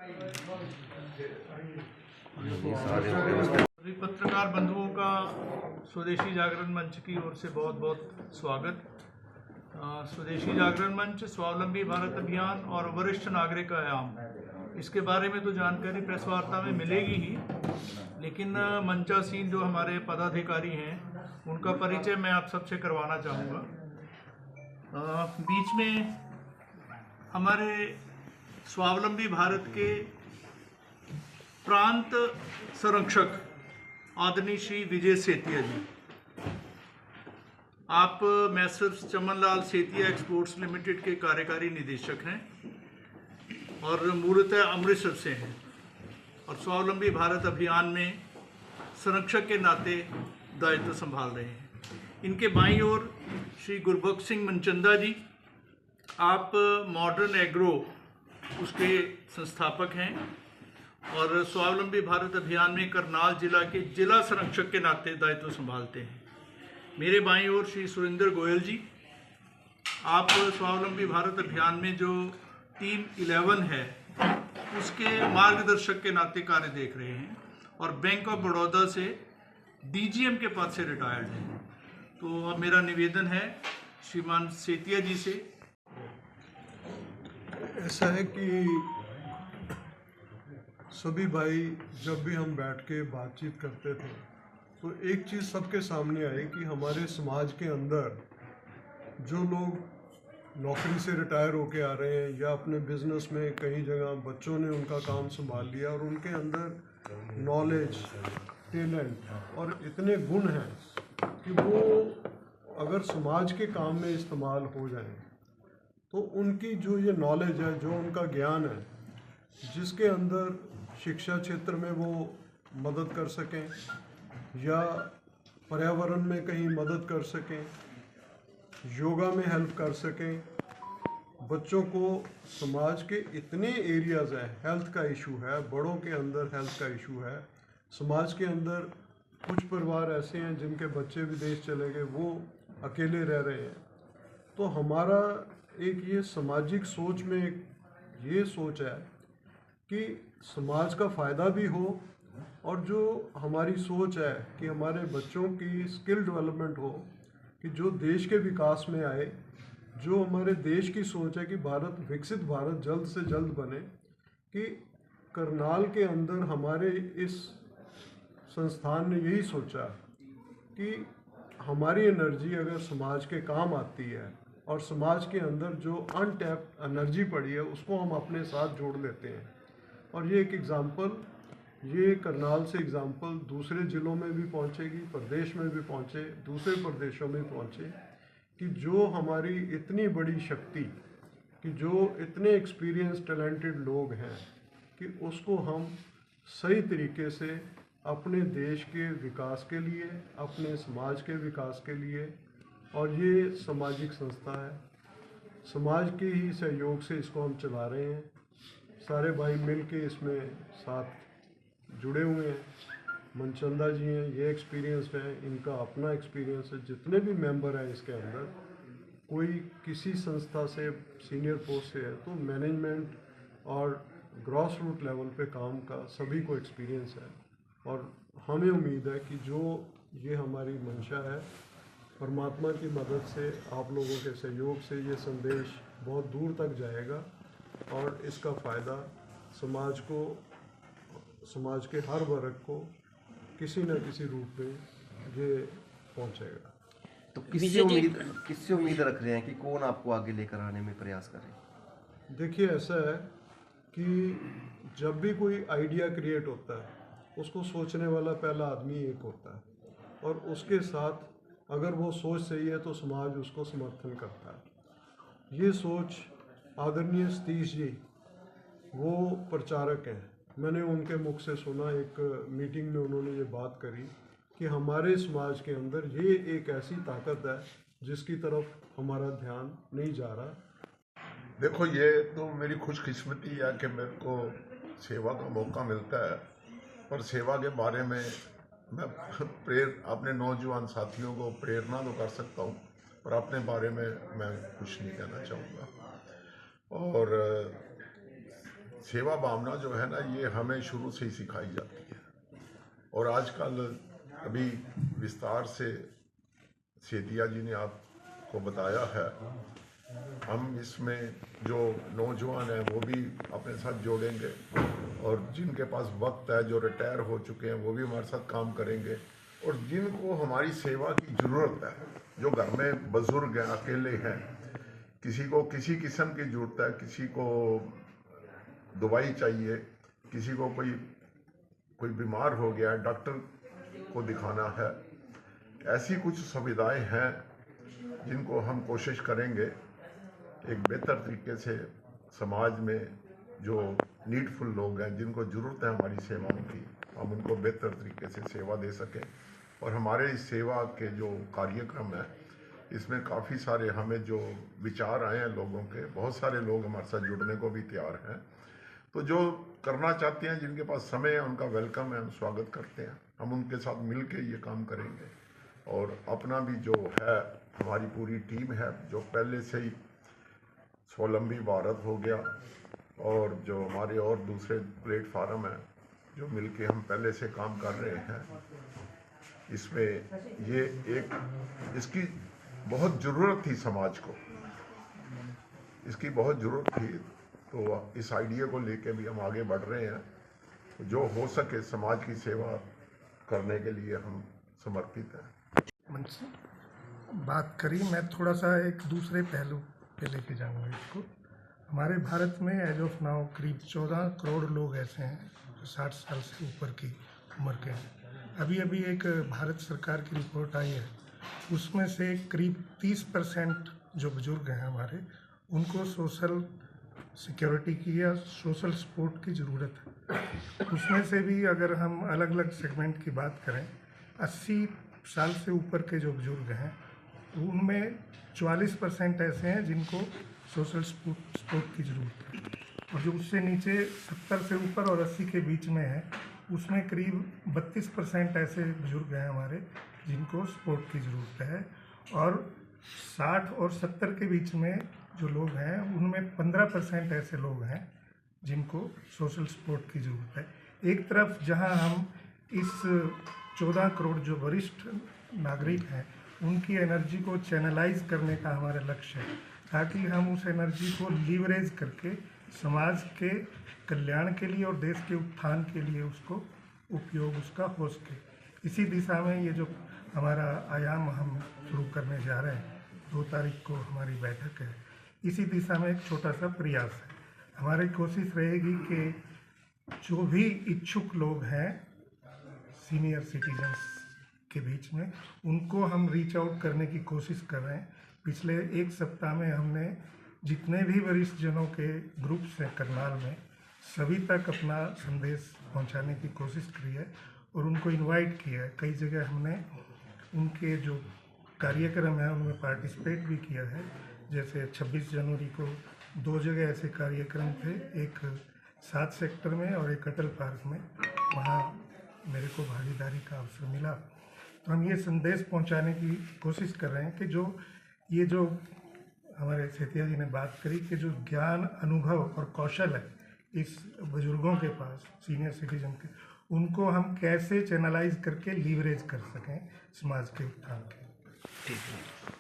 सभी पत्रकार बंधुओं का स्वदेशी जागरण मंच की ओर से बहुत बहुत स्वागत। स्वदेशी जागरण मंच, स्वावलंबी भारत अभियान और वरिष्ठ नागरिक आयाम, इसके बारे में तो जानकारी प्रेस वार्ता में मिलेगी ही, लेकिन मंचासीन जो हमारे पदाधिकारी हैं उनका परिचय मैं आप सबसे करवाना चाहूँगा। बीच में हमारे स्वावलंबी भारत के प्रांत संरक्षक आदरणीय श्री विजय सेतिया जी, आप Messrs Chamanlal Setia exports limited के कार्यकारी निदेशक हैं और मूलतः अमृतसर से हैं और स्वावलंबी भारत अभियान में संरक्षक के नाते दायित्व संभाल रहे हैं। इनके बाईं ओर श्री गुरबख्श सिंह मनचंदा जी, आप मॉडर्न एग्रो उसके संस्थापक हैं और स्वावलंबी भारत अभियान में करनाल जिला के जिला संरक्षक के नाते दायित्व संभालते हैं। मेरे बाईं ओर श्री सुरेंद्र गोयल जी, आप स्वावलंबी भारत अभियान में जो टीम 11 है उसके मार्गदर्शक के नाते कार्य देख रहे हैं और बैंक ऑफ बड़ौदा से डीजीएम के पद से रिटायर्ड हैं। तो अब मेरा निवेदन है श्रीमान सेतिया जी से। ऐसा है कि सभी भाई जब भी हम बैठ के बातचीत करते थे तो एक चीज़ सबके सामने आई कि हमारे समाज के अंदर जो लोग नौकरी से रिटायर होके आ रहे हैं या अपने बिजनेस में कई जगह बच्चों ने उनका काम संभाल लिया और उनके अंदर नॉलेज, टैलेंट और इतने गुण हैं कि वो अगर समाज के काम में इस्तेमाल हो जाएं तो उनकी जो ये नॉलेज है, जो उनका ज्ञान है, जिसके अंदर शिक्षा क्षेत्र में वो मदद कर सकें या पर्यावरण में कहीं मदद कर सकें, योगा में हेल्प कर सकें, बच्चों को समाज के इतने एरियाज़ हैं, हेल्थ का इशू है, बड़ों के अंदर हेल्थ का इशू है, समाज के अंदर कुछ परिवार ऐसे हैं जिनके बच्चे विदेश चले गए, वो अकेले रह रहे हैं। तो हमारा एक ये सामाजिक सोच में एक ये सोच है कि समाज का फ़ायदा भी हो और जो हमारी सोच है कि हमारे बच्चों की स्किल डेवलपमेंट हो, कि जो देश के विकास में आए, जो हमारे देश की सोच है कि विकसित भारत जल्द से जल्द बने, कि करनाल के अंदर हमारे इस संस्थान ने यही सोचा कि हमारी एनर्जी अगर समाज के काम आती है और समाज के अंदर जो अनटैप्ड एनर्जी पड़ी है उसको हम अपने साथ जोड़ लेते हैं। और ये एक एग्ज़ाम्पल, ये करनाल से एग्ज़ाम्पल दूसरे ज़िलों में भी पहुंचेगी, प्रदेश में भी पहुंचे, दूसरे प्रदेशों में पहुंचे, कि जो हमारी इतनी बड़ी शक्ति, कि जो इतने एक्सपीरियंस टैलेंटेड लोग हैं, कि उसको हम सही तरीके से अपने देश के विकास के लिए, अपने समाज के विकास के लिए, और ये सामाजिक संस्था है, समाज के ही सहयोग से इसको हम चला रहे हैं। सारे भाई मिल के इसमें साथ जुड़े हुए हैं। मनचंदा जी हैं, ये एक्सपीरियंस्ड हैं, इनका अपना एक्सपीरियंस है। जितने भी मेंबर हैं इसके अंदर, कोई किसी संस्था से सीनियर पोस्ट से है तो मैनेजमेंट और ग्रॉस रूट लेवल पे काम का सभी को एक्सपीरियंस है। और हमें उम्मीद है कि जो ये हमारी मंशा है, परमात्मा की मदद से, आप लोगों के सहयोग से ये संदेश बहुत दूर तक जाएगा और इसका फ़ायदा समाज को, समाज के हर वर्ग को किसी न किसी रूप में ये पहुंचेगा। तो किससे उम्मीद रख रहे हैं कि कौन आपको आगे लेकर आने में प्रयास करे? देखिए, ऐसा है कि जब भी कोई आइडिया क्रिएट होता है उसको सोचने वाला पहला आदमी एक होता है और उसके साथ अगर वो सोच सही है तो समाज उसको समर्थन करता है। ये सोच आदरणीय सतीश जी, वो प्रचारक हैं, मैंने उनके मुख से सुना, एक मीटिंग में उन्होंने ये बात करी कि हमारे समाज के अंदर ये एक ऐसी ताकत है जिसकी तरफ हमारा ध्यान नहीं जा रहा। देखो, ये तो मेरी खुशकिस्मती है कि मेरे को सेवा का मौका मिलता है, पर सेवा के बारे में मैं अपने नौजवान साथियों को प्रेरणा तो कर सकता हूँ, पर अपने बारे में मैं कुछ नहीं कहना चाहूँगा। और सेवा भावना जो है ना, ये हमें शुरू से ही सिखाई जाती है। और आजकल अभी विस्तार से सेतिया जी ने आपको बताया है, हम इसमें जो नौजवान हैं वो भी अपने साथ जोड़ेंगे, और जिनके पास वक्त है, जो रिटायर हो चुके हैं, वो भी हमारे साथ काम करेंगे। और जिनको हमारी सेवा की ज़रूरत है, जो घर में बुजुर्ग हैं, अकेले हैं, किसी को किसी किस्म की ज़रूरत है, किसी को दवाई चाहिए, किसी को कोई बीमार हो गया है, डॉक्टर को दिखाना है, ऐसी कुछ सुविधाएं हैं जिनको हम कोशिश करेंगे एक बेहतर तरीके से समाज में जो नीडफुल लोग हैं, जिनको ज़रूरत है हमारी सेवाओं की, हम उनको बेहतर तरीके से सेवा दे सकें। और हमारे इस सेवा के जो कार्यक्रम है, इसमें काफ़ी सारे हमें जो विचार आए हैं लोगों के, बहुत सारे लोग हमारे साथ जुड़ने को भी तैयार हैं। तो जो करना चाहते हैं, जिनके पास समय है, उनका वेलकम है, हम स्वागत करते हैं। हम उनके साथ मिल के ये काम करेंगे। और अपना भी जो है, हमारी पूरी टीम है जो पहले से ही स्वावलंबी भारत हो गया, और जो हमारे और दूसरे प्लेटफार्म हैं जो मिलके हम पहले से काम कर रहे हैं, इसमें ये इसकी बहुत ज़रूरत थी, समाज को इसकी बहुत ज़रूरत थी। तो इस आइडिया को लेके भी हम आगे बढ़ रहे हैं। जो हो सके समाज की सेवा करने के लिए हम समर्पित हैं। बात करी, मैं थोड़ा सा एक दूसरे पहलू पे लेके जाऊंगा इसको। हमारे भारत में एज ऑफ नाउ करीब 14 करोड़ लोग ऐसे हैं जो 60 साल से ऊपर की उम्र के हैं। अभी अभी एक भारत सरकार की रिपोर्ट आई है, उसमें से करीब 30% जो बुजुर्ग हैं हमारे, उनको सोशल सिक्योरिटी की या सोशल सपोर्ट की ज़रूरत है। उसमें से भी अगर हम अलग अलग सेगमेंट की बात करें, 80 साल से ऊपर के जो बुजुर्ग हैं, उनमें 44% ऐसे हैं जिनको सोशल सपोर्ट की ज़रूरत है, और जो उससे नीचे 70 से ऊपर और 80 के बीच में है, उसमें करीब 32% ऐसे बुजुर्ग हैं हमारे जिनको सपोर्ट की ज़रूरत है। और 60 और 70 के बीच में जो लोग हैं, उनमें 15% ऐसे लोग हैं जिनको सोशल सपोर्ट की ज़रूरत है। एक तरफ जहां हम इस 14 करोड़ जो वरिष्ठ नागरिक हैं, उनकी एनर्जी को चैनलाइज करने का हमारा लक्ष्य है, ताकि हम उस एनर्जी को लीवरेज करके समाज के कल्याण के लिए और देश के उत्थान के लिए उसको उपयोग उसका हो सके। इसी दिशा में ये जो हमारा आयाम हम शुरू करने जा रहे हैं, 2 तारीख को हमारी बैठक है, इसी दिशा में एक छोटा सा प्रयास है। हमारी कोशिश रहेगी कि जो भी इच्छुक लोग हैं सीनियर सिटीजन्स के बीच में, उनको हम रीच आउट करने की कोशिश कर रहे हैं। पिछले 1 सप्ताह में हमने जितने भी वरिष्ठ जनों के ग्रुप्स हैं करनाल में, सभी तक अपना संदेश पहुंचाने की कोशिश करी है और उनको इनवाइट किया है। कई जगह हमने उनके जो कार्यक्रम है उनमें पार्टिसिपेट भी किया है। जैसे 26 जनवरी को 2 जगह ऐसे कार्यक्रम थे, एक 7 सेक्टर में और एक अटल पार्क में, वहाँ मेरे को भागीदारी का अवसर मिला। तो हम ये संदेश पहुंचाने की कोशिश कर रहे हैं कि जो हमारे सेतिया जी ने बात करी कि जो ज्ञान, अनुभव और कौशल है इस बुजुर्गों के पास, सीनियर सिटीजन के, उनको हम कैसे चैनलाइज करके लीवरेज कर सकें समाज के उत्थान के। ठीक है।